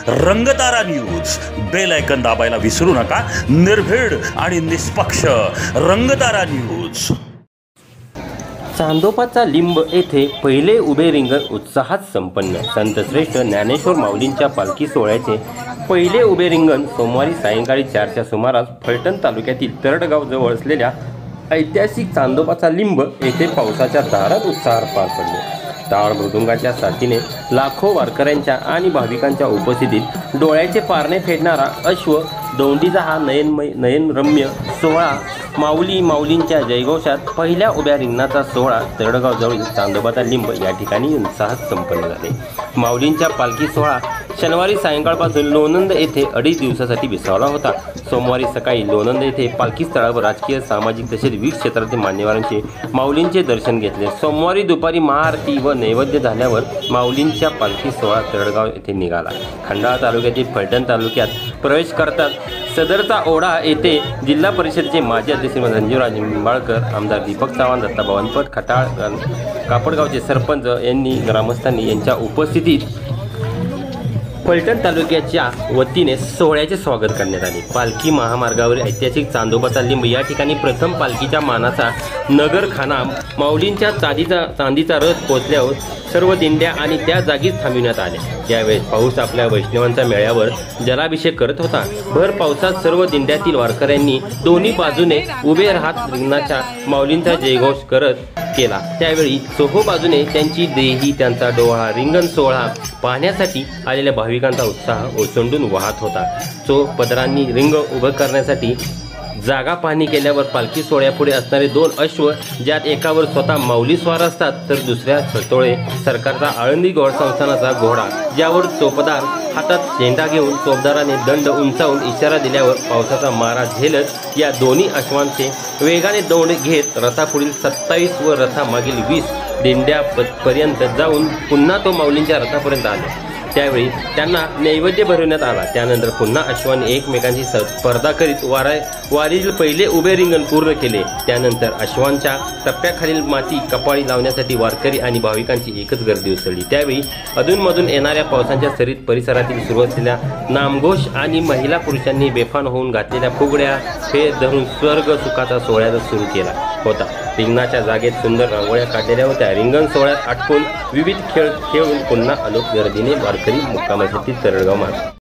Rangtara news bell icon दाबायला विसरू नका। निर्भीड आणि निष्पक्ष रंगतारा न्यूज। चांदोबाचा लिंब येथे पहिले उभे रिंगण उत्साहात संपन्न। संतश्रेष्ठ ज्ञानेश्वर माऊलींच्या पालखी सोहळ्याचे पहिले उभे रिंगण सोमवारी सायंकाळी 4च्या सुमारास फलटण तालुक्यातील तरडगाव जवळ असलेल्या ऐतिहासिक चांदोबाचा लिंब येथे पावसाच्या दारात उत्साहात पार पडले। टाळ मृदुंगाच्या साथीने लाखो वारकऱ्यांच्या आणि भाविकांच्या उपस्थितीत डोळ्याचे पारणे फेडणारा अश्व दौंडीचा हा नयनरम्य सोहळा माऊलींच्या जयघोषात पहिल्या उभ्या रिंगणाचा सोहळा तरडगाव जवळील चांदोबाचा लिंब या ठिकाणी उत्साहात संपन्न झाले। माऊलींच्या पालखी सोहळा शनिवारी सायंकाळपासून लोणंद येथे 2.5 दिवसासाठी विसावला होता। सोमवारी सकाळी लोणंद येथे पालखी स्थळावर राजकीय, सामाजिक तसेच विविध क्षेत्रातील मान्यवरांचे माऊलींचे दर्शन घेतले। सोमवारी दुपारी महाआरती व नैवेद्य झाल्यावर माऊलींच्या पालखी सोहळा तरडगाव येथे निघाला। खंडाळा तालुक्यातील फलटण तालुक्यात प्रवेश करतात सदरचा ओढा येथे जिल्हा परिषदेचे माजी अध्यक्ष संजीवराज निंबाळकर, आमदार दीपक चव्हाण, दत्ता बावनपट, खटाळ कापडगावचे सरपंच यांनी ग्रामस्थांनी यांच्या उपस्थितीत फलटण तालुक्याच्या वतीने सोहळ्याचे स्वागत करण्यात आले। पालखी महामार्गावरील ऐतिहासिक चांदोबाचा लिंब या ठिकाणी प्रथम पालखीच्या मानाचा नगरखाना माऊलींच्या चांदीचा रथ पोहोचल्यावर सर्व दिंड्या आणि त्या जागीच थांबविण्यात आल्या। त्यावेळेस पाऊस आपल्या वैष्णवांच्या मेळ्यावर जलाभिषेक करत होता। भर पावसात सर्व दिंड्यातील वारकऱ्यांनी दोन्ही बाजूने उभे राहत रिंगणाच्या माऊलींचा जयघोष करत केला। त्यावेळी चोहो बाजूने त्यांची देही, त्यांचा डोळा, रिंगण सोहळा पाहण्यासाठी आलेल्या भाविकांचा उत्साह ओसंडून वाहत होता। पदरांनी रिंग उभं करण्यासाठी जागा पाहणी केल्यावर पालखी सोहळ्यापुढे असणारे 2 अश्व, ज्यात एकावर स्वतः माऊली स्वार असतात तर दुसऱ्या सतोळे सरकारचा आळंदी घोडसंस्थानाचा घोडा, ज्यावर चोपदार हातात झेंडा घेऊन चोपदाराने दंड उंचावून इशारा दिल्यावर पावसाचा मारा झेलत या दोन्ही अश्वांचे वेगाने दौड घेत रथापुढील 27 व रथामागील 20 दिंड्यापर्यंत जाऊन पुन्हा तो माऊलींच्या रथापर्यंत आले। त्यावेळी त्यांना नैवेद्य भरवण्यात आला। त्यानंतर पुन्हा अश्वांनी एकमेकांची स्पर्धा करीत वारीतील पहिले उभे रिंगण पूर्ण केले। त्यानंतर अश्वांच्या टप्प्याखालील माती कपाळी लावण्यासाठी वारकरी आणि भाविकांची एकच गर्दी उसळली। त्यावेळी अधूनमधून येणाऱ्या पावसाच्या सरीत परिसरातील सुरू असलेल्या नामघोष आणि महिला पुरुषांनी बेफान होऊन घातलेल्या फुगड्या फेर धरून स्वर्ग सुखाचा सोहळ्याला सुरू केला होता। रिंगणाच्या जागेत सुंदर रांगोळ्या काढलेल्या होत्या। रिंगण सोहळ्यात आटपून विविध खेळ खेळून पुन्हा अलोट गर्दीने वारकरी मुक्कामासाठी तरडगाव मारले।